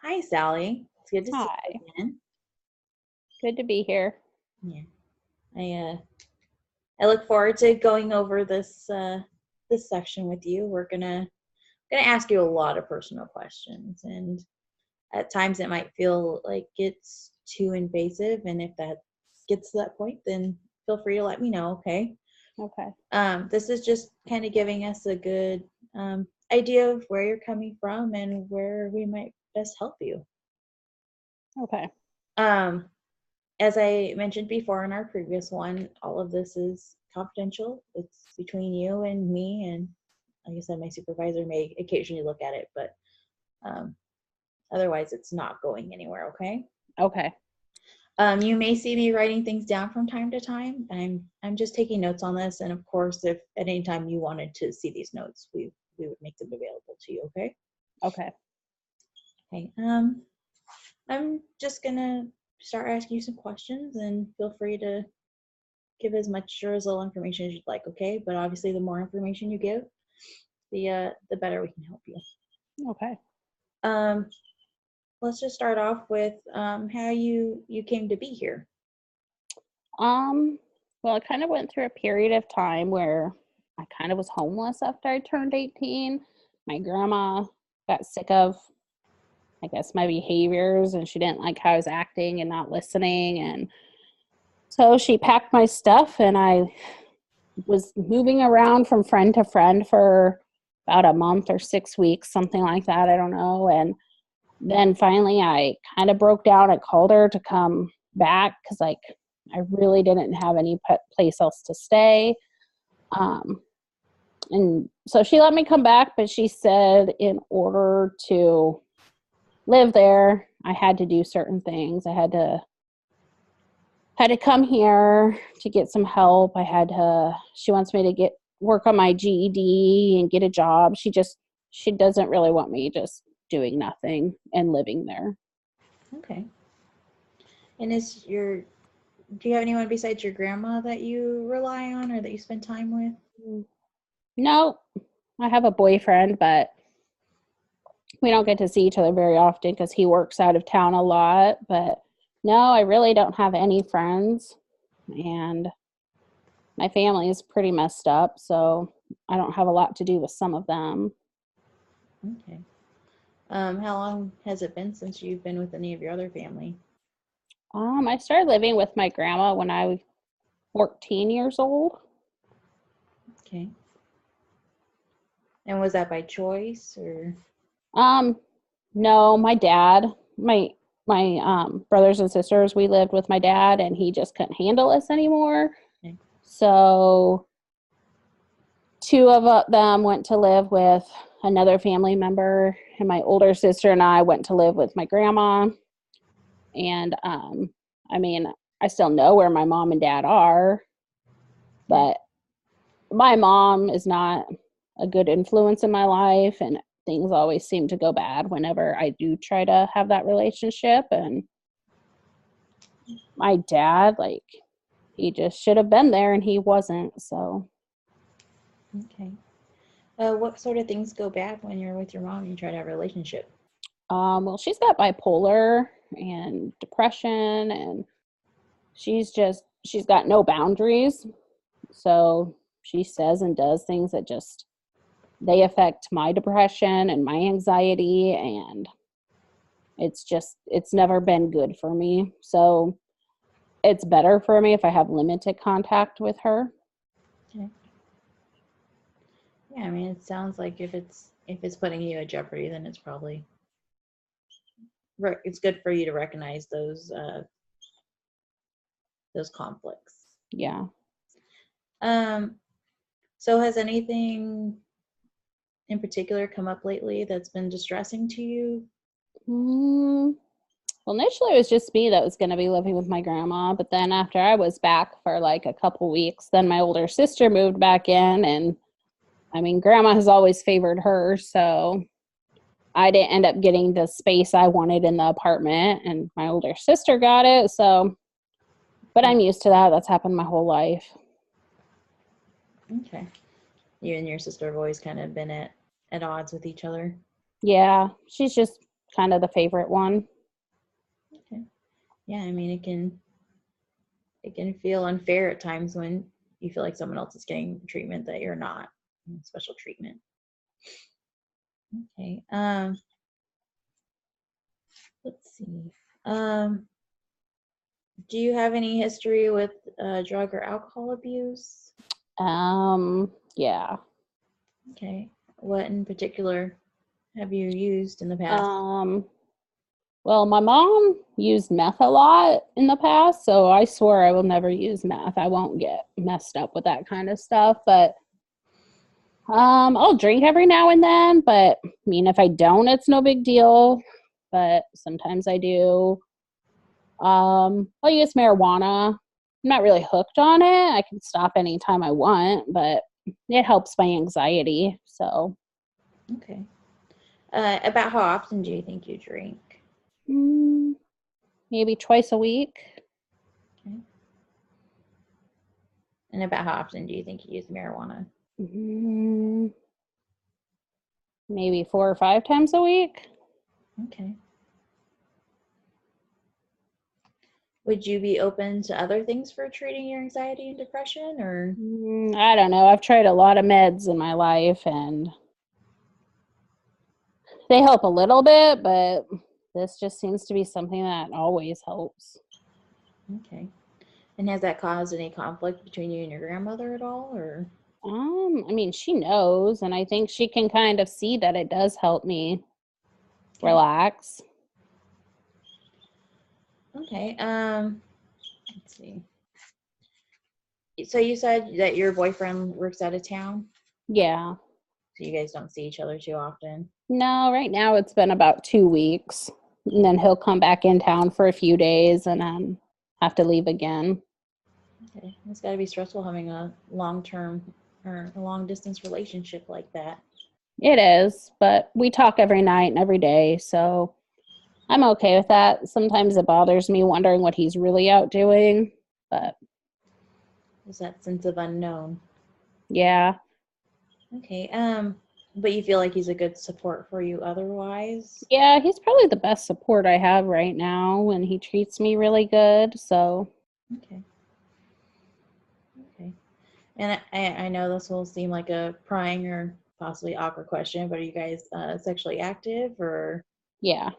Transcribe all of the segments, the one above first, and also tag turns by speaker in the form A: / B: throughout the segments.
A: Hi, Sally. It's good to see you
B: Hi,
A: again.
B: good to be here.
A: Yeah, I look forward to going over this section with you. We're gonna ask you a lot of personal questions, and at times it might feel like it's too invasive. And if that gets to that point, then feel free to let me know. Okay.
B: Okay,
A: This is just kind of giving us a good idea of where you're coming from and where we might best help you.
B: okay,
A: Um, as I mentioned before in our previous one, all of this is confidential. It's between you and me, and like I said, my supervisor may occasionally look at it, but um, otherwise, it's not going anywhere. Okay.
B: okay,
A: You may see me writing things down from time to time. I'm just taking notes on this, and of course, if at any time you wanted to see these notes, we would make them available to you. Okay.
B: okay,
A: Okay. I'm just gonna start asking you some questions, and feel free to give as much or as little information as you'd like, okay? But obviously, the more information you give, the better we can help you.
B: okay.
A: Um, let's just start off with how you came to be here.
B: Um, well, I kind of went through a period of time where I kind of was homeless after I turned 18. My grandma got sick of, I guess, my behaviors, and she didn't like how I was acting and not listening. And so she packed my stuff, and I was moving around from friend to friend for about a month or 6 weeks, something like that. I don't know. And then finally I kind of broke down. I called her to come back because like I really didn't have any place else to stay. Um, and so she let me come back, but she said in order to live there, I had to do certain things. I had to come here to get some help. She wants me to get work on my GED and get a job. She doesn't really want me just doing nothing and living there.
A: Okay. And do you have anyone besides your grandma that you rely on or that you spend time with?
B: No, I have a boyfriend, but we don't get to see each other very often because he works out of town a lot. But no, I really don't have any friends, and my family is pretty messed up, so I don't have a lot to do with some of them.
A: Okay. How long has it been since you've been with any of your other family?
B: I started living with my grandma when I was 14 years old.
A: Okay. And was that by choice or?
B: Um, no, my brothers and sisters, we lived with my dad, and he just couldn't handle us anymore.
A: Okay.
B: So two of them went to live with another family member, and my older sister and I went to live with my grandma. And I mean, I still know where my mom and dad are,
A: Okay.
B: but my mom is not a good influence in my life, and things always seem to go bad whenever I do try to have that relationship. And my dad, like, he just should have been there and he wasn't. So
A: Okay. What sort of things go bad when you're with your mom and you try to have a relationship?
B: well, she's got bipolar and depression, and she's got no boundaries. So she says and does things that just they affect my depression and my anxiety, and it's never been good for me. So it's better for me if I have limited contact with her.
A: Okay. Yeah, I mean, it sounds like if it's putting you at jeopardy, then it's probably it's good for you to recognize those conflicts.
B: Yeah.
A: Um, so has anything in particular come up lately that's been distressing to you?
B: Mm, well, initially it was just me that was going to be living with my grandma, but then after I was back for like a couple weeks, then my older sister moved back in, and I mean, grandma has always favored her, so I didn't end up getting the space I wanted in the apartment, and my older sister got it. So, but
A: Okay.
B: I'm used to that. That's happened my whole life.
A: Okay. You and your sister have always kind of been at odds with each other.
B: Yeah, she's just kind of the favorite one.
A: Okay. Yeah, I mean it can feel unfair at times when you feel like someone else is getting treatment that you're not, special treatment. Okay. Let's see. Um, do you have any history with drug or alcohol abuse?
B: Yeah.
A: Okay. What in particular have you used in the past?
B: Well, my mom used meth a lot in the past, so I swore I will never use meth. I won't get messed up with that kind of stuff, but I'll drink every now and then, but I mean, if I don't, it's no big deal, but sometimes I do. I'll use marijuana. I'm not really hooked on it. I can stop anytime I want, but it helps my anxiety, so
A: Okay. About how often do you think you drink?
B: mm, maybe twice a week.
A: Okay. And about how often do you think you use marijuana?
B: Mm, maybe 4 or 5 times a week.
A: Okay. Would you be open to other things for treating your anxiety and depression, or?
B: I don't know. I've tried a lot of meds in my life and they help a little bit, but this just seems to be something that always helps.
A: Okay. And has that caused any conflict between you and your grandmother at all, or?
B: I mean, she knows, and I think she can kind of see that it does help me
A: Okay.
B: relax.
A: Okay. Let's see. So you said that your boyfriend works out of town,
B: Yeah.
A: so you guys don't see each other too often.
B: No, right now it's been about 2 weeks, and then he'll come back in town for a few days and then have to leave again.
A: Okay. It's got to be stressful having a long term or a long distance relationship like that.
B: It is, but we talk every night and every day, so I'm okay with that. Sometimes it bothers me wondering what he's really out doing, but
A: There's that sense of unknown.
B: yeah.
A: Okay. But you feel like he's a good support for you otherwise?
B: Yeah, he's probably the best support I have right now, and he treats me really good, so
A: Okay. Okay. And I know this will seem like a prying or possibly awkward question, but are you guys sexually active or?
B: yeah.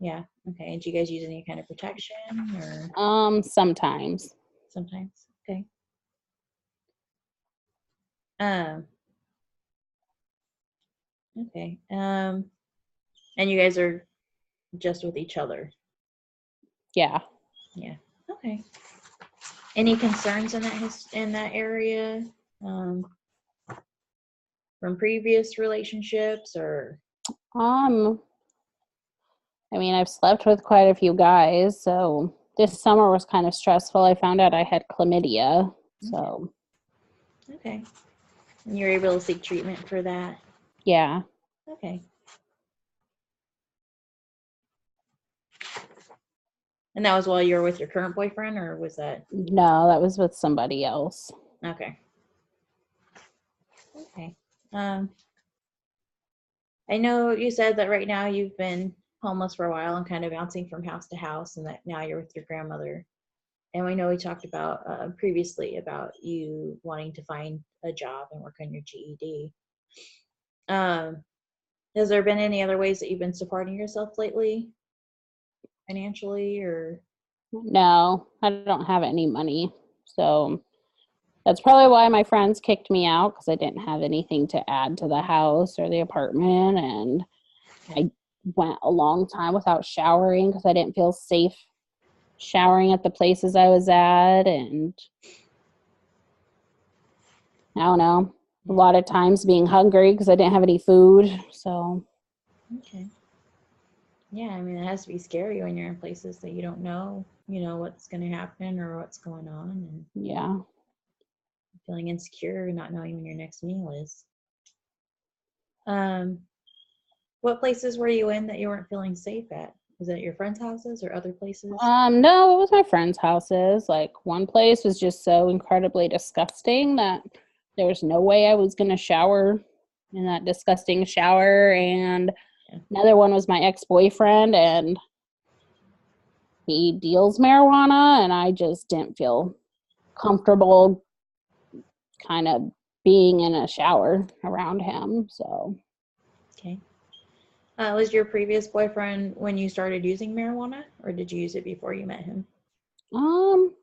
A: Yeah. Okay. And do you guys use any kind of protection or
B: Sometimes.
A: sometimes? Okay. Um, okay. And you guys are just with each other.
B: Yeah.
A: Yeah. Okay. Any concerns in in that area um, from previous relationships or?
B: Um, I mean, I've slept with quite a few guys, so this summer was kind of stressful. I found out I had chlamydia,
A: Okay.
B: so
A: Okay. And you're able to seek treatment for that.
B: yeah.
A: Okay. And that was while you were with your current boyfriend, or was that?
B: No, that was with somebody else.
A: Okay. Okay. Um, I know you said that right now you've been homeless for a while and kind of bouncing from house to house, and that now you're with your grandmother. And we know we talked about previously about you wanting to find a job and work on your GED. Um, has there been any other ways that you've been supporting yourself lately, financially, or?
B: No, I don't have any money. So that's probably why my friends kicked me out because I didn't have anything to add to the house or the apartment. And
A: Okay.
B: I went a long time without showering because I didn't feel safe showering at the places I was at. And I don't know, a
A: Yeah.
B: lot of times being hungry because I didn't have any food. So,
A: Okay. Yeah, I mean, it has to be scary when you're in places that you don't know, what's going to happen or what's going on, and
B: yeah.
A: feeling insecure and not knowing when your next meal is. Um, what places were you in that you weren't feeling safe at? Was it your friends' houses or other places?
B: No, it was my friends' houses. Like one place was just so incredibly disgusting that there was no way I was gonna shower in that disgusting shower. And
A: Yeah.
B: Another one was my ex-boyfriend, and he deals marijuana, and I just didn't feel comfortable kind of being in a shower around him. So,
A: Okay. Was your previous boyfriend when you started using marijuana, or did you use it before you met him?
B: um,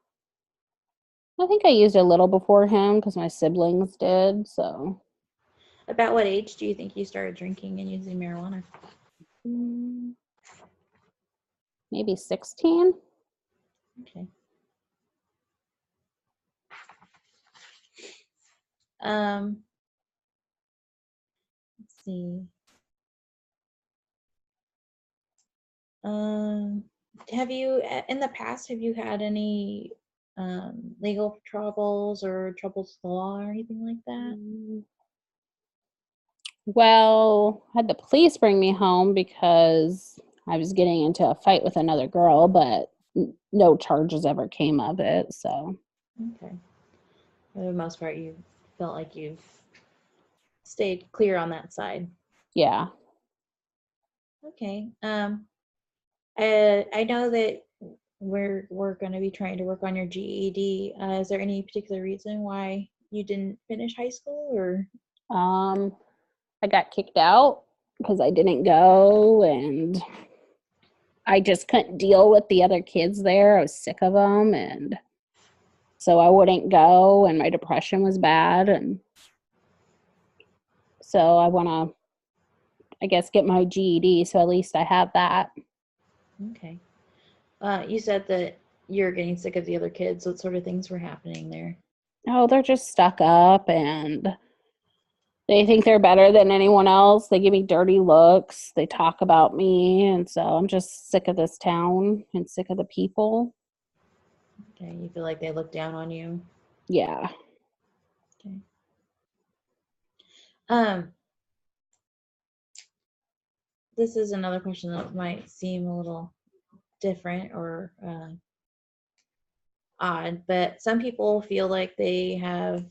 B: I think I used a little before him because my siblings did. So,
A: About what age do you think you started drinking and using marijuana?
B: mm, maybe 16.
A: Okay. Um, let's see. Um, have you, in the past, have you had any legal troubles or troubles with the law or anything like that?
B: Mm, Well, I had the police bring me home because I was getting into a fight with another girl, but no charges ever came of it. So,
A: Okay. For the most part, you felt like you've stayed clear on that side.
B: yeah.
A: Okay. I know that we're going to be trying to work on your GED. Is there any particular reason why you didn't finish high school, or?
B: Um, I got kicked out because I didn't go, and I just couldn't deal with the other kids there. I was sick of them, and so I wouldn't go, and my depression was bad, and so I want to, I guess, get my GED, so at least I have that.
A: Okay. You said that you're getting sick of the other kids. What sort of things were happening there?
B: Oh, they're just stuck up, and they think they're better than anyone else. They give me dirty looks. They talk about me, and so I'm just sick of this town and sick of the people.
A: Okay. You feel like they look down on you.
B: Yeah.
A: Okay. Um, this is another question that might seem a little different or odd, but some people feel like they have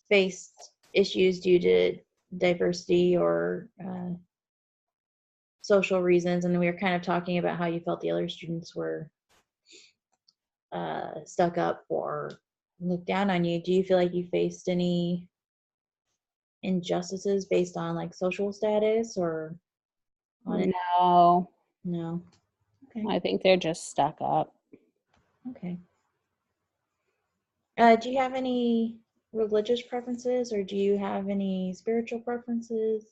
A: faced issues due to diversity or social reasons. And we were kind of talking about how you felt the other students were stuck up or looked down on you. Do you feel like you faced any injustices based on like social status or on it?
B: No,
A: No. Okay.
B: I think they're just stuck up.
A: Okay. Do you have any religious preferences or do you have any spiritual preferences?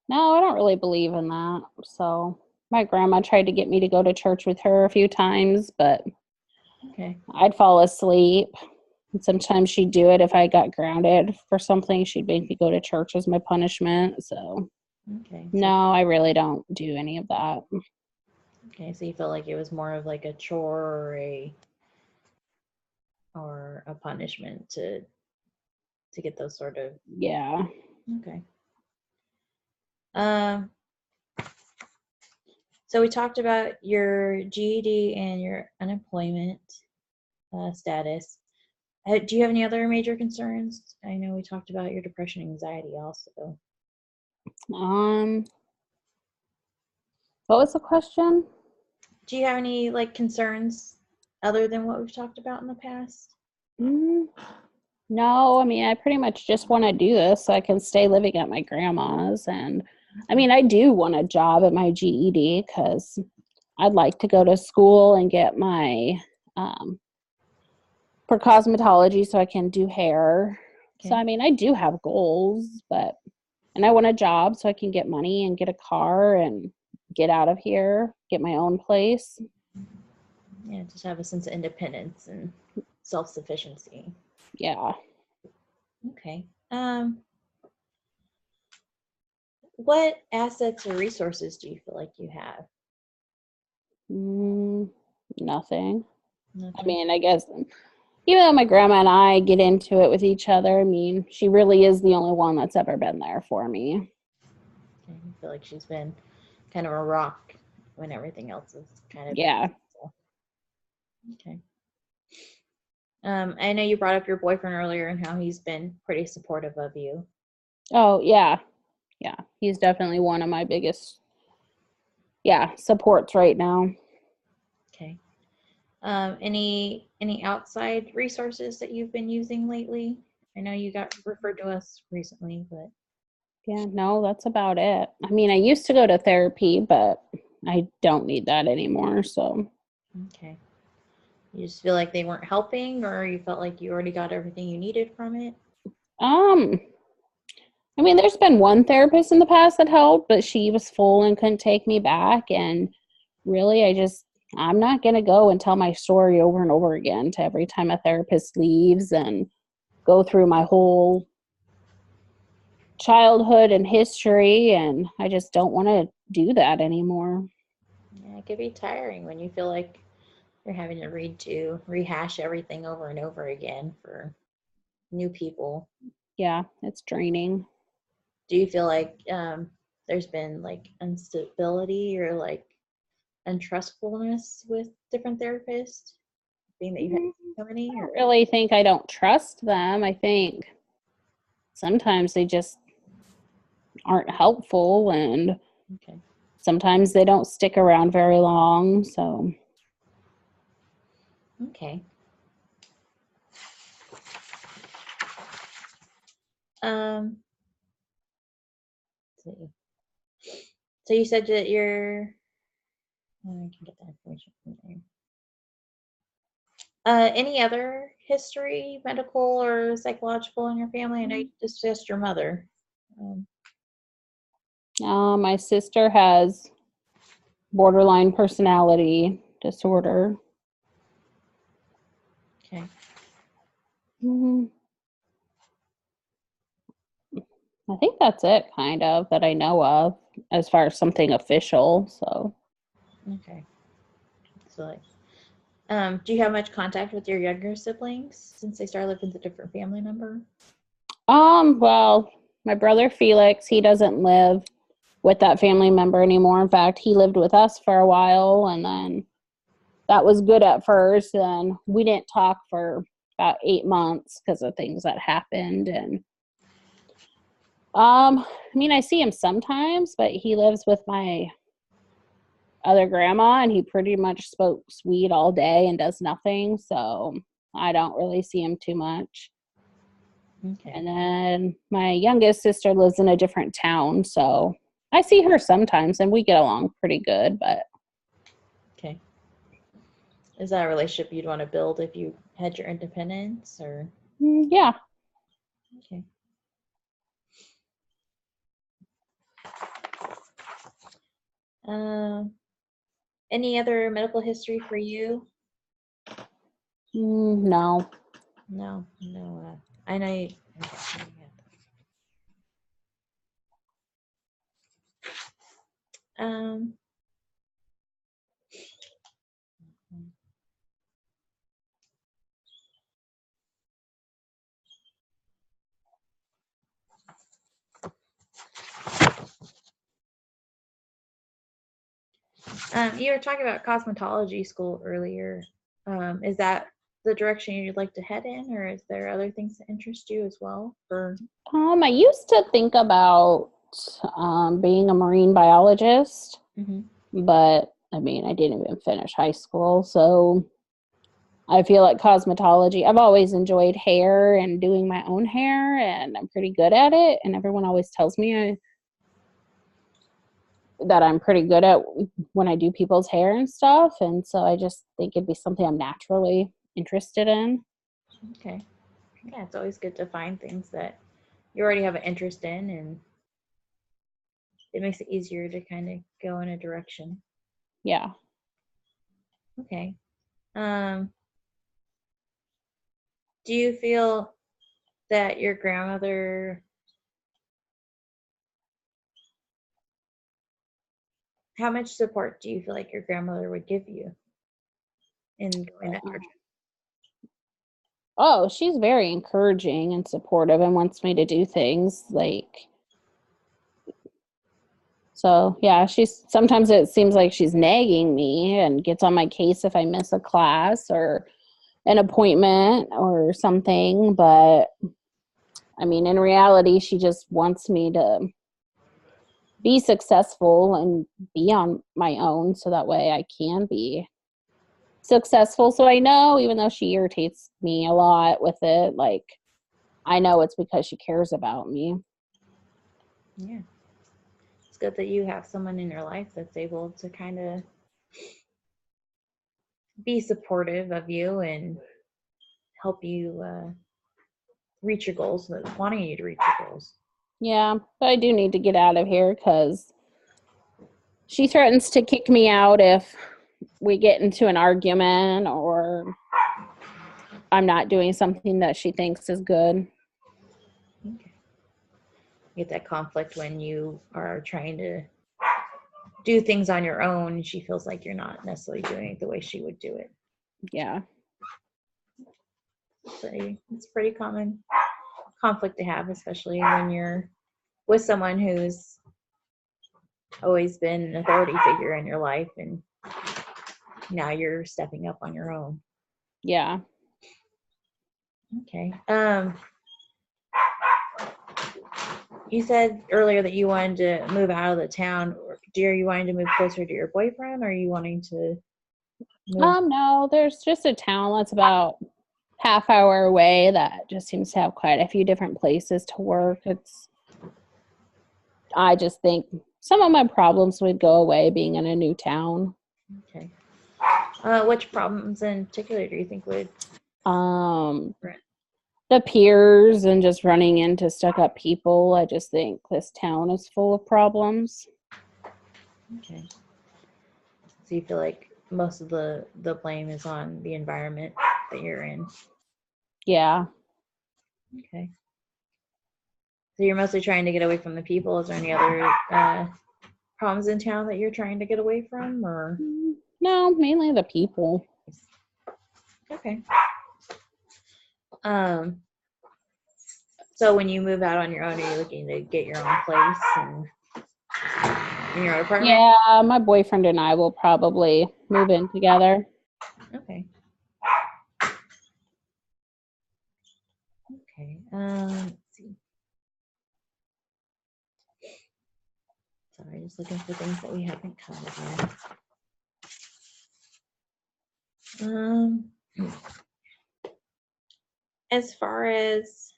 B: No, I don't really believe in that. So my grandma tried to get me to go to church with her a few times, but
A: Okay.
B: I'd fall asleep. And sometimes she'd do it if I got grounded for something. She'd make me go to church as my punishment. So
A: Okay. So
B: no, I really don't do any of that.
A: okay, so you felt like it was more of like a chore or a punishment to get those sort of
B: Yeah.
A: okay. Um, so we talked about your GED and your unemployment status. Do you have any other major concerns? I know we talked about your depression, anxiety, also.
B: Um, what was the question?
A: Do you have any like concerns other than what we've talked about in the past?
B: Mm, no, I mean, I pretty much just want to do this so I can stay living at my grandma's. And I
A: Okay.
B: mean, I do want a job at my GED because I'd like to go to school and get my um, for cosmetology so I can do hair. So,
A: Okay.
B: I mean, I do have goals, but, and I want a job so I can get money and get a car and get out of here, get my own place.
A: Yeah, just have a sense of independence and self-sufficiency.
B: Yeah.
A: Okay. What assets or resources do you feel like you have?
B: Mm, nothing. I
A: Nothing.
B: mean, I guess even though my grandma and I get into it with each other, I mean, she really is the only one that's ever been there for me.
A: Okay. I feel like she's been kind of a rock when everything else has kind of been.
B: Yeah.
A: So, okay. I know you brought up your boyfriend earlier and how he's been pretty supportive of you.
B: Oh, yeah. Yeah, he's definitely one of my biggest, supports right now.
A: Okay. Any outside resources that you've been using lately? I know you got referred to us recently, but
B: Yeah, no, that's about it. I mean, I used to go to therapy, but I don't need that anymore. So,
A: okay. You just feel like they weren't helping, or you felt like you already got everything you needed from it?
B: um, I mean, there's been one therapist in the past that helped, but she was full and couldn't take me back. And really, I'm not going to go and tell my story over and over again to every time a therapist leaves and go through my whole childhood and history. And I just don't want to do that anymore.
A: Yeah, it could be tiring when you feel like you're having to rehash everything over and over again for new people.
B: Yeah, it's draining.
A: Do you feel like there's been like instability or like untrustfulness with different therapists, being that you've had
B: I
A: so many? Or
B: don't really think I don't trust them. I think sometimes they just aren't helpful, and
A: okay,
B: sometimes they don't stick around very long. So,
A: okay. Um, let's see. So you said that you're. Oh, I can get that information from there. Any other history, medical or psychological, in your family? I know you discussed your mother. Um,
B: my sister has borderline personality disorder.
A: okay.
B: Mhm. I think that's it, kind of, that I know of as far as something official. So,
A: Okay. So, like, do you have much contact with your younger siblings since they started living with a different family member?
B: well, my brother Felix, he doesn't live with that family member anymore. In fact, he lived with us for a while, and then that was good at first. And we didn't talk for about 8 months because of things that happened. And I mean, I see him sometimes, but he lives with my other grandma, and he pretty much smokes weed all day and does nothing. So I don't really see him too much.
A: Okay.
B: And then my youngest sister lives in a different town, so I see her sometimes, and we get along pretty good. But
A: Okay. Is that a relationship you'd want to build if you had your independence, or?
B: yeah.
A: Okay. Um, any other medical history for you?
B: No.
A: No, no. I know you. Okay, um, you were talking about cosmetology school earlier. Is that the direction you'd like to head in, or is there other things that interest you as well? For
B: I used to think about being a marine biologist,
A: mm-hmm.
B: but I mean, I didn't even finish high school, so I feel like cosmetology. I've always enjoyed hair and doing my own hair, and I'm pretty good at it. And everyone always tells me that I'm pretty good at when I do people's hair and stuff. And so I just think it'd be something I'm naturally interested in.
A: Okay. Yeah, it's always good to find things that you already have an interest in, and it makes it easier to kind of go in a direction.
B: Yeah.
A: Okay. Um, do you feel that your grandmother, how much support do you feel like your grandmother would give you in going that direction?
B: Oh, she's very encouraging and supportive and wants me to do things like, so yeah, she's sometimes it seems like she's nagging me and gets on my case if I miss a class or an appointment or something. But I mean, in reality, she just wants me to be successful and be on my own so that way I can be successful. So I know, even though she irritates me a lot with it, like, I know it's because she cares about me.
A: Yeah. It's good that you have someone in your life that's able to kind of be supportive of you and help you reach your goals, wanting you to reach your goals.
B: Yeah, but I do need to get out of here because she threatens to kick me out if we get into an argument or I'm not doing something that she thinks is good.
A: Okay. You get that conflict when you are trying to do things on your own. She feels like you're not necessarily doing it the way she would do it.
B: Yeah.
A: It's pretty common conflict to have, especially when you're with someone who's always been an authority figure in your life and now you're stepping up on your own.
B: Yeah.
A: Okay. You said earlier that you wanted to move out of the town. Are you wanting to move closer to your boyfriend, or are you wanting to move?
B: No, there's just a town that's about half hour away that just seems to have quite a few different places to work. I just think some of my problems would go away being in a new town.
A: Okay. Which problems in particular do you think would?
B: The peers and just running into stuck up people. I just think this town is full of problems.
A: Okay. So you feel like most of the blame is on the environment that you're in.
B: Yeah.
A: Okay. So you're mostly trying to get away from the people. Is there any other problems in town that you're trying to get away from, or?
B: No, mainly the people.
A: Okay. So when you move out on your own, are you looking to get your own place and in your own apartment?
B: Yeah, my boyfriend and I will probably move in together.
A: Okay. Okay. Let's see. Sorry, just looking for things that we haven't covered yet. As far as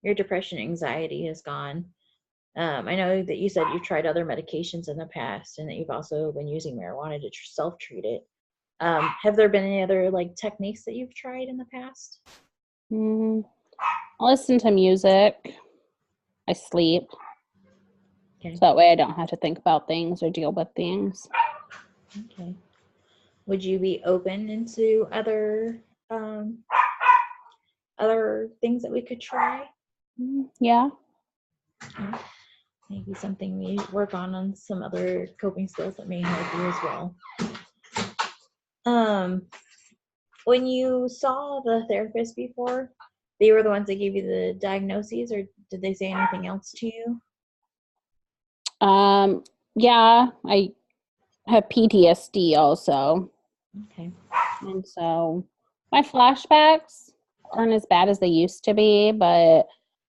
A: your depression, anxiety has gone, I know that you said you've tried other medications in the past, and that you've also been using marijuana to self-treat it. Have there been any other like techniques that you've tried in the past?
B: I listen to music. I sleep.
A: Okay.
B: So that way I don't have to think about things or deal with things.
A: Okay. Would you be open into other things that we could try?
B: Yeah.
A: Okay. Maybe something we work on some other coping skills that may help you as well. When you saw the therapist before, they were the ones that gave you the diagnoses, or did they say anything else to you?
B: Yeah, I have PTSD also.
A: Okay.
B: And so my flashbacks aren't as bad as they used to be, but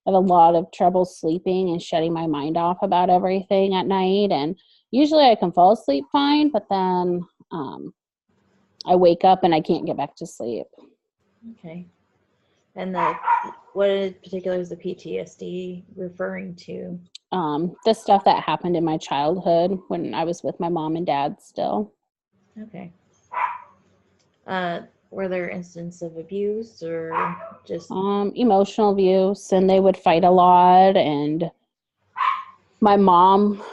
B: I have a lot of trouble sleeping and shutting my mind off about everything at night. And usually I can fall asleep fine, but then I wake up and I can't get back to sleep.
A: Okay. And what in particular is the PTSD referring to?
B: The stuff that happened in my childhood when I was with my mom and dad still.
A: Okay. Were there instances of abuse or just
B: emotional abuse, and they would fight a lot, and my mom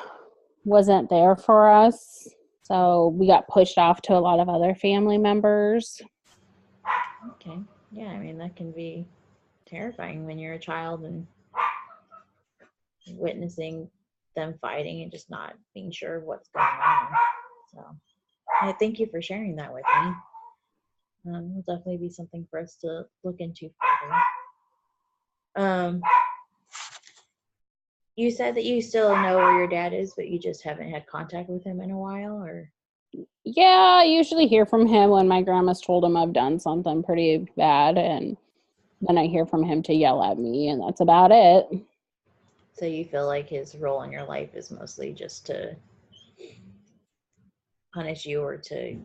B: wasn't there for us, so we got pushed off to a lot of other family members.
A: Okay. Yeah, I mean that can be terrifying when you're a child and witnessing them fighting and just not being sure what's going on. So I thank you for sharing that with me. It'll definitely be something for us to look into further. You said that you still know where your dad is, but you just haven't had contact with him in a while, or?
B: Yeah, I usually hear from him when my grandma's told him I've done something pretty bad, and then I hear from him to yell at me, and that's about it.
A: So you feel like his role in your life is mostly just to punish you or to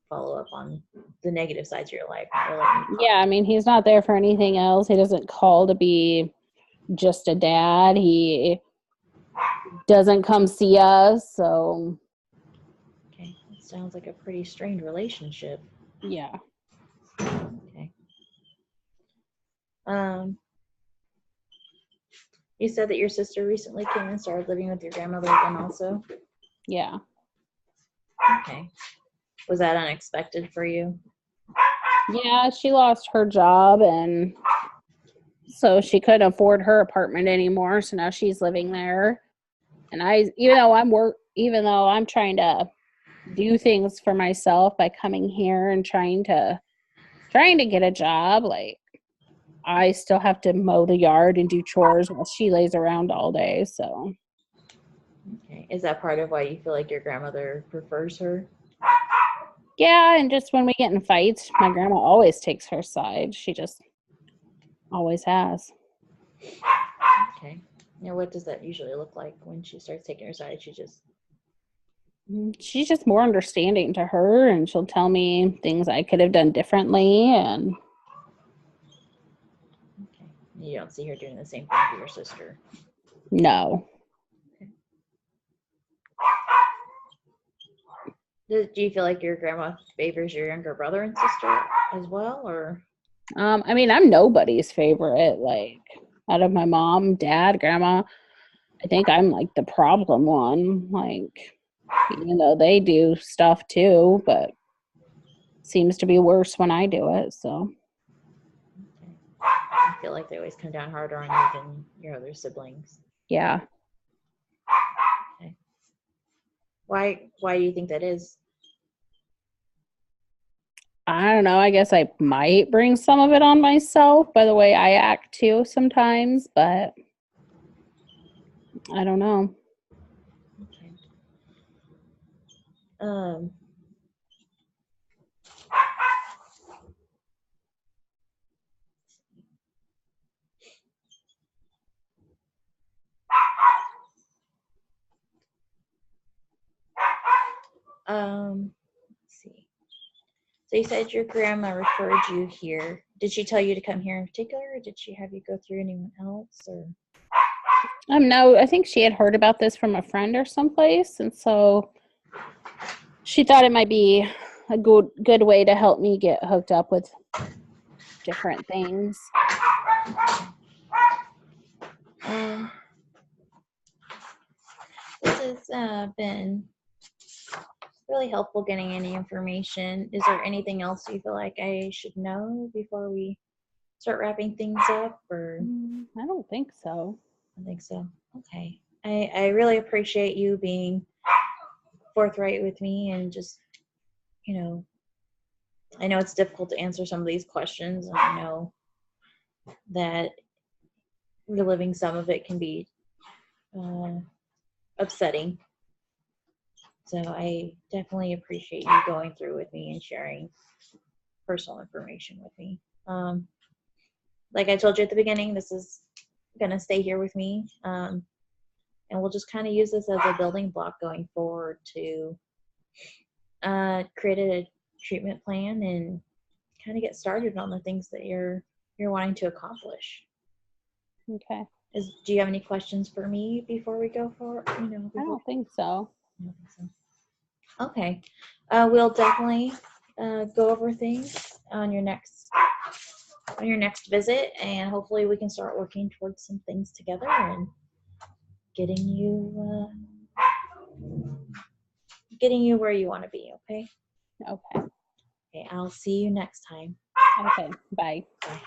A: follow up on the negative sides of your life, not really any
B: Yeah, I mean, he's not there for anything else. He doesn't call to be just a dad. He doesn't come see us, so
A: Okay, that sounds like a pretty strained relationship.
B: yeah.
A: Okay. Um, you said that your sister recently came and started living with your grandmother again also?
B: Yeah.
A: Okay. Was that unexpected for you?
B: Yeah, she lost her job and so she couldn't afford her apartment anymore, so now she's living there. And even though I'm trying to do things for myself by coming here and trying to get a job, like I still have to mow the yard and do chores while she lays around all day. So
A: Okay. Is that part of why you feel like your grandmother prefers her?
B: yeah, and just when we get in fights, my grandma always takes her side. She just always has.
A: Okay. Now, what does that usually look like when she starts taking her side? She just,
B: She's just more understanding to her, and she'll tell me things I could have done differently. And
A: okay. You don't see her doing the same thing for your sister.
B: no,
A: Do you feel like your grandma favors your younger brother and sister as well, or?
B: I mean, I'm nobody's favorite. Like out of my mom, dad, grandma, I think I'm like the problem one. Like even though they do stuff too, but seems to be worse when I do it. So
A: Okay. I feel like they always come down harder on you than your other siblings.
B: yeah.
A: Okay. Why do you think that is?
B: I don't know. I guess I might bring some of it on myself by the way I act too sometimes, but I don't know.
A: Okay. Um, let's see. So you said your grandma referred you here. Did she tell you to come here in particular, or did she have you go through anyone else, or?
B: No, I think she had heard about this from a friend or someplace, and so she thought it might be a good way to help me get hooked up with different things.
A: Um, this has been really helpful getting any information. Is there anything else you feel like I should know before we start wrapping things up, or?
B: I don't think so.
A: I think so. Okay. I really appreciate you being forthright with me and just, you know, I know it's difficult to answer some of these questions, and I know that reliving some of it can be uh, upsetting. So I definitely appreciate you going through with me and sharing personal information with me. Like I told you at the beginning, this is going to stay here with me. And we'll just kind of use this as a building block going forward to create a treatment plan and kind of get started on the things that you're wanting to accomplish.
B: Okay.
A: Do you have any questions for me before we go for
B: I don't think so.
A: Okay, we'll definitely go over things on your next visit, and hopefully we can start working towards some things together and getting you getting you where you want to be. Okay.
B: Okay.
A: Okay. I'll see you next time.
B: Okay. Bye.
A: Bye.